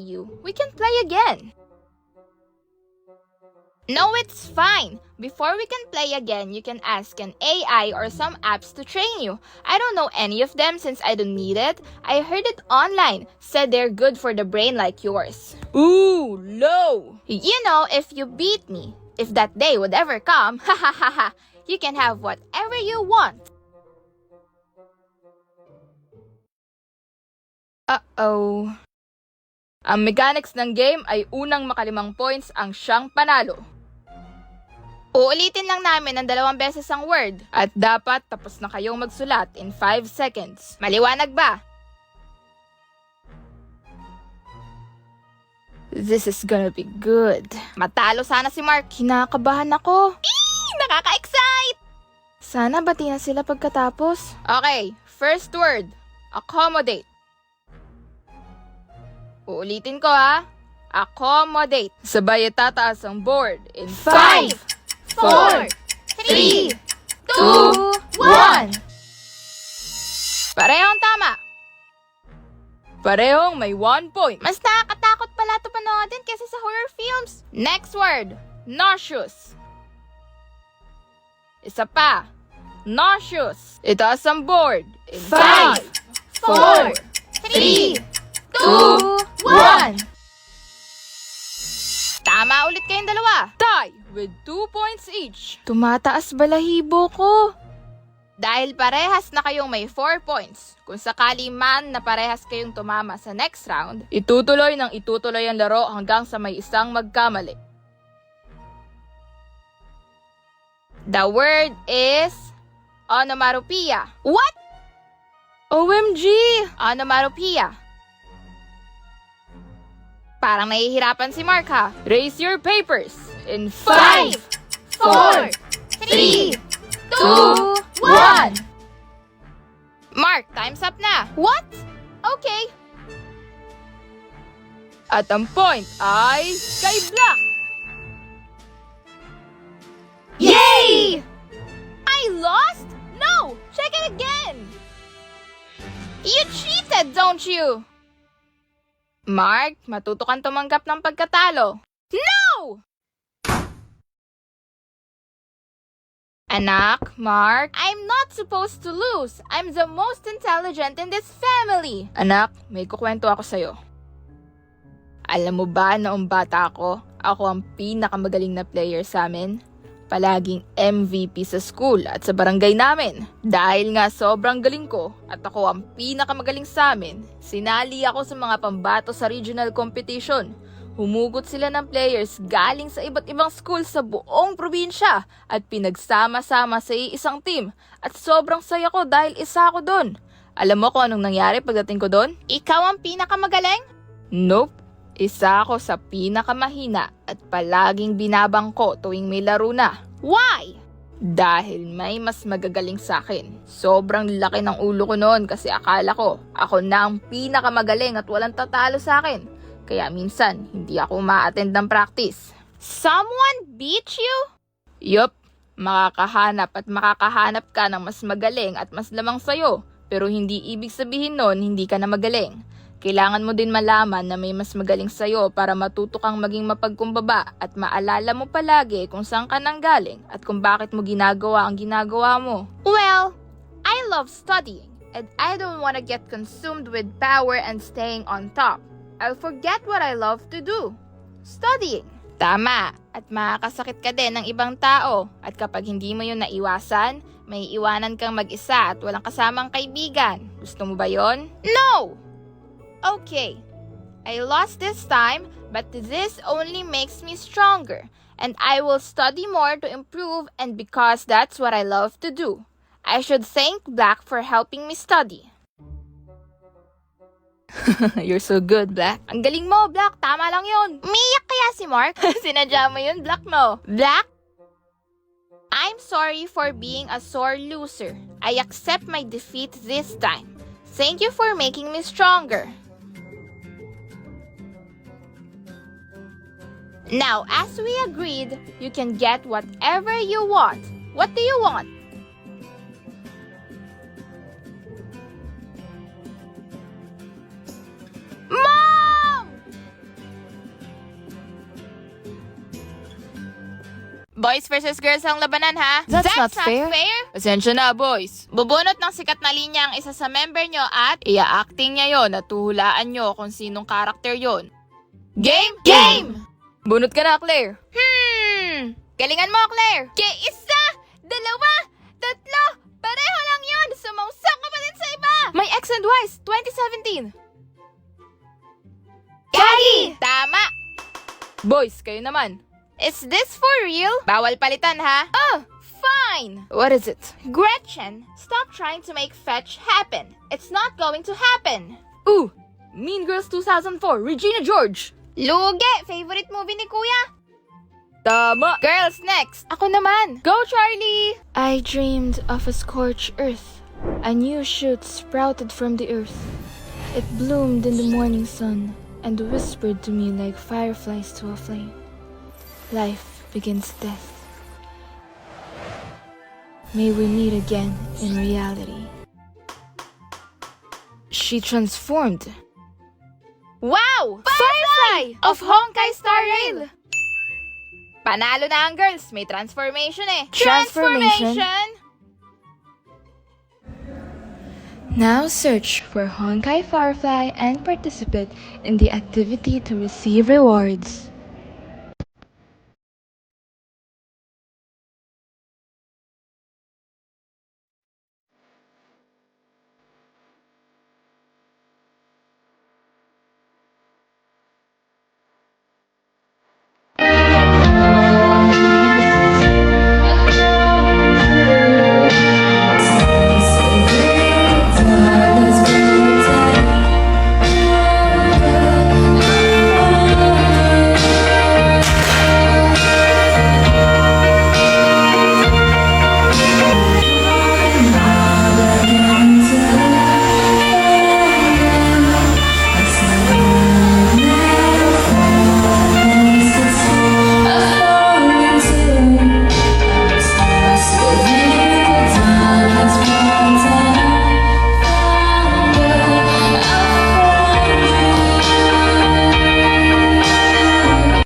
you. We can play again. No, it's fine. Before we can play again, you can ask an AI or some apps to train you. I don't know any of them since I don't need it. I heard it online. Said they're good for the brain like yours. Ooh, low. You know, if you beat me, if that day would ever come, ha ha ha ha, you can have whatever you want. Uh-oh. Ang mechanics ng game ay unang makalimang points ang siyang panalo. Uulitin lang namin ng 2 beses ang word at dapat tapos na kayong magsulat in 5 seconds. Maliwanag ba? This is gonna be good. Matalo sana si Mark. Kinakabahan ako. Nakaka-excite! Sana bati na sila pagkatapos. Okay, first word. Accommodate. Uulitin ko ha. Accommodate. Sabay tataas ang board in 5, 4, 3, 2, 1. Parehong tama. Parehong may 1 point. Mas nakakatakot pala ito panoodin kaysa sa horror films. Next word. Nauseous. Isa pa. Nauseous. Itaas ang board in 5, 4, 3, 2, 1. Tama ulit kayong dalawa. Tie with 2 points each. Tumataas balahibo ko. Dahil parehas na kayong may 4 points, kung sakali man na parehas kayong tumama sa next round, itutuloy ang laro hanggang sa may isang magkamali. The word is onomatopoeia. What? OMG! Onomatopoeia. Parang nahihirapan si Mark ha. Raise your papers in 5, 4, 3, 2, 1. Mark, time's up na. What? Okay. At ang point ay kay Black. Yay! I lost? No! Check it again. You cheated, don't you? Mark, matuto kang tumanggap ng pagkatalo. No! Anak, Mark, I'm not supposed to lose. I'm the most intelligent in this family. Anak, may kukwento ako sa'yo. Alam mo ba, noong bata ako ang pinakamagaling na player sa amin. Palaging MVP sa school at sa barangay namin. Dahil nga sobrang galing ko at ako ang pinakamagaling sa amin, sinali ako sa mga pambato sa regional competition. Humugot sila ng players galing sa iba't ibang school sa buong probinsya at pinagsama-sama sa isang team. At sobrang saya ko dahil isa ako doon. Alam mo kung anong nangyari pagdating ko doon? Ikaw ang pinakamagaling? Nope. Isa ako sa pinakamahina at palaging binabangko tuwing may laro na. Why? Dahil may mas magagaling sa akin. Sobrang laki ng ulo ko noon kasi akala ko ako na ang pinakamagaling at walang tatalo sa akin. Kaya minsan hindi ako ma-attend ng practice. Someone beat you? Yup, makakahanap ka ng mas magaling at mas lamang sayo. Pero hindi ibig sabihin nun hindi ka na magaling. Kailangan mo din malaman na may mas magaling sa'yo para matuto kang maging mapagkumbaba at maalala mo palagi kung saan ka nanggaling at kung bakit mo ginagawa ang ginagawa mo. Well, I love studying and I don't want to get consumed with power and staying on top. I'll forget what I love to do. Studying. Tama. At makakasakit ka din ng ibang tao. At kapag hindi mo yun naiwasan, may iwanan kang mag-isa at walang kasamang kaibigan. Gusto mo ba yon? No! Okay, I lost this time, but this only makes me stronger, and I will study more to improve and because that's what I love to do. I should thank Black for helping me study. You're so good, Black. Ang galing mo, Black. Tama lang yun. Umiyak kaya si Mark? Sinadya mo yun, Black, no? Black? I'm sorry for being a sore loser. I accept my defeat this time. Thank you for making me stronger. Now, as we agreed, you can get whatever you want. What do you want? Mom! Boys versus girls ang labanan, ha? That's not fair. Pasensya na, boys. Bubunot ng sikat na linya ang isa sa member nyo at ia-acting niya yon at tuhulaan nyo kung sinong karakter yon. Game? Game! Bunot ka na, Claire. Galingan mo, Claire. Isa, dalawa, tatlo, pareho lang yun. Sumausak ka pa din sa iba. My Ex and Wives, 2017. Gagi! Tama! Boys, kayo naman. Is this for real? Bawal palitan, ha? Oh, fine! What is it? Gretchen, stop trying to make fetch happen. It's not going to happen. Ooh, Mean Girls 2004, Regina George. Lugi! Favorite movie ni Kuya? Tama! Girls, next! Ako naman! Go, Charlie! I dreamed of a scorched earth. A new shoot sprouted from the earth. It bloomed in the morning sun and whispered to me like fireflies to a flame. Life begins death. May we meet again in reality. She transformed. Wow! Firefly of Honkai Star Rail! Panalo na ang girls. May transformation eh. Transformation? Now search for Honkai Firefly and participate in the activity to receive rewards.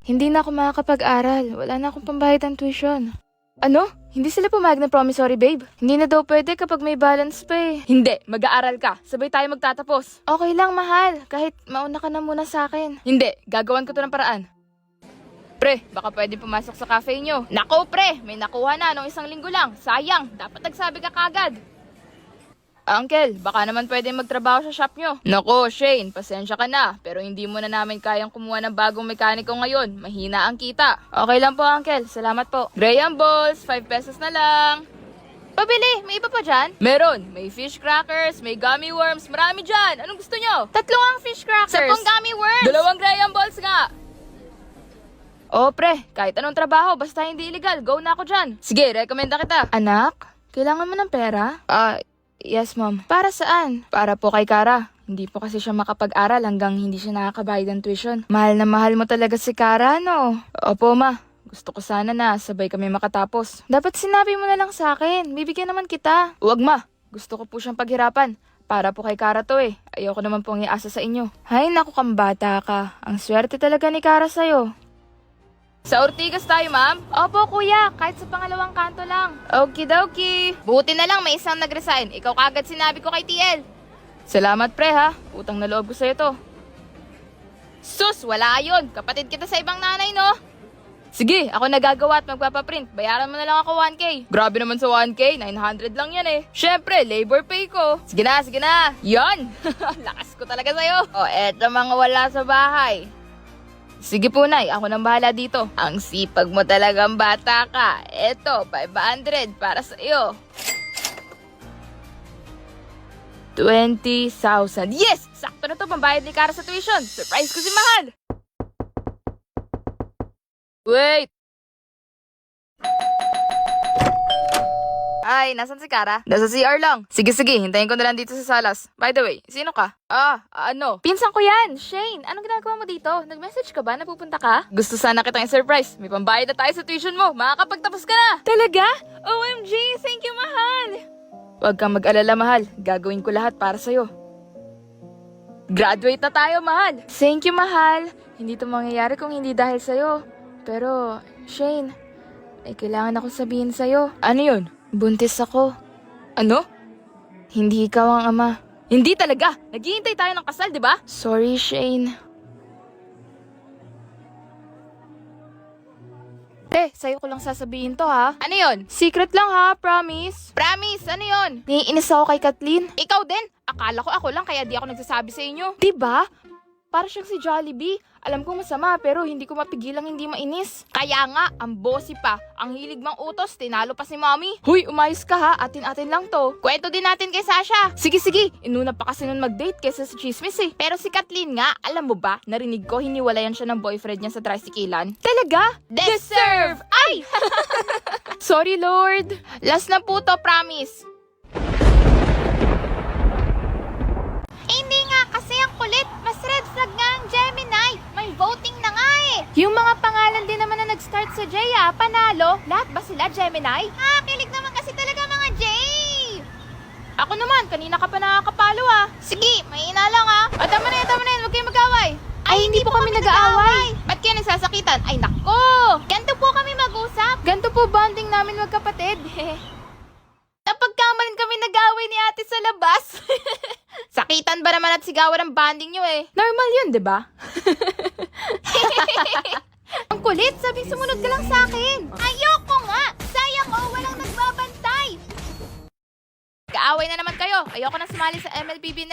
Hindi na ako makakapag-aral. Wala na akong pambayad ng tuition. Ano? Hindi sila pumayag ng promissory, babe? Hindi na daw pwede kapag may balance pa eh. Hindi, mag-aaral ka. Sabay tayo magtatapos. Okay lang, mahal. Kahit mauna ka na muna sa akin. Hindi, gagawan ko to ng paraan. Pre, baka pwede pumasok sa cafe nyo. Nako, pre, may nakuha na nung 1 linggo lang. Sayang, dapat nagsabi ka kagad. Uncle, baka naman pwede magtrabaho sa shop nyo. Nako, Shane, pasensya ka na. Pero hindi mo na namin kayang kumuha ng bagong mekaniko ngayon. Mahina ang kita. Okay lang po, Uncle. Salamat po. Graham Balls, 5 pesos na lang. Pabili, may iba pa dyan? Meron, may fish crackers, may gummy worms, marami dyan. Anong gusto nyo? 3 ang fish crackers. 10 gummy worms. 2 Graham Balls nga. Oh, pre, kahit anong trabaho, basta hindi illegal, go na ako dyan. Sige, rekomenda kita. Anak, kailangan mo ng pera? Yes, ma'am. Para saan? Para po kay Kara. Hindi po kasi siya makapag-aral hanggang hindi siya nakakabayad ng tuition. Mahal na mahal mo talaga si Kara, no? Opo, ma. Gusto ko sana na sabay kami makatapos. Dapat sinabi mo na lang sa akin. Bibigyan naman kita. Huwag, ma. Gusto ko po siyang paghirapan. Para po kay Kara to eh. Ayoko naman pong iasa sa inyo. Hay, naku kang bata ka. Ang swerte talaga ni Kara sa'yo. Sa Ortigas tayo, ma'am? Opo, kuya. Kahit sa pangalawang kanto lang. Okidoki. Buti na lang may isang nag-resign. Ikaw kagad sinabi ko kay TL. Salamat, pre, ha? Utang na loob ko sa'yo to. Sus, wala yun. Kapatid kita sa ibang nanay, no? Sige, ako nagagawa at magpapaprint. Bayaran mo na lang ako 1K. Grabe naman sa 1K, 900 lang yan eh. Syempre, labor pay ko. Sige na, sige na. Yan! Lakas ko talaga sa'yo. O, eto mga wala sa bahay. Sige po, Nay. Ako nang bahala dito. Ang sipag mo talagang bata ka. Eto, 500 para sa iyo. 20,000. Yes! Sakto na to, pambayad ni Kara sa tuition. Surprise ko si Mahal. Wait! Ay, nasan si Kara? Nasa CR lang. Sige, hintayin ko na lang dito sa salas. By the way, sino ka? Ano? Pinsan ko yan, Shane. Anong ginagawa mo dito? Nag-message ka ba? Napupunta ka? Gusto sana kitang i-surprise. May pambayad na tayo sa tuition mo. Makakapagtapos ka na. Talaga? OMG, thank you, mahal. Huwag kang mag-alala, Mahal. Gagawin ko lahat para sa'yo. Graduate na tayo, Mahal. Thank you, mahal. Hindi to mangyayari kung hindi dahil sa'yo. Pero, Shane, May kailangan ako sabihin sa'yo. Ano yun? Buntis ako. Ano? Hindi ikaw ang ama. Hindi talaga! Naghihintay tayo ng kasal, di ba? Sorry, Shane. Sa'yo ko lang sasabihin to ha. Ano yun? Secret lang ha, promise. Promise, ano yun? Naiinis ako kay Kathleen. Ikaw din? Akala ko ako lang kaya di ako nagsasabi sa inyo. Diba? Para siyang si Jollibee. Alam ko masama pero hindi ko mapigilang hindi mainis. Kaya nga, ang bossy pa, ang hilig mang utos, tinalo pa si mommy. Huy, umayos ka ha. Atin-atin lang to. Kwento din natin kay Sasha. Sige. Inuna pa kasi nun mag-date kaysa sa chismis eh. Pero si Kathleen nga, alam mo ba, narinig ko hiniwalayan siya ng boyfriend niya sa tricyclean. Talaga? Deserve! Ay! Sorry, Lord. Last na po to, promise. Hindi nga, kasi ang kulit. Mas red flag nga ang Gemini. May voting na nga eh. Yung mga pangalan din naman na nag-start sa J panalo. Lahat ba sila Gemini? Kilig naman kasi talaga mga J. Ako naman, kanina ka pa nakakapalo Sige, mahina lang tama na yan. Huwag kayong mag-away. Ay, hindi po kami nag-aaway. Ba't kayo nagsasakitan? Ay, nako! Ganto po kami mag-usap. Ganto po bonding namin magkapatid. Napagkamalan kami nag-away ni ate sa labas. Sakitan ba naman at sigawan ang banding nyo eh? Normal yun, di ba? Ang kulit, sabing sumunod ka lang sa akin. Ayoko nga! Sayang walang nagbabantay. Kaaway na naman kayo. Ayoko nang sumali sa MLBB next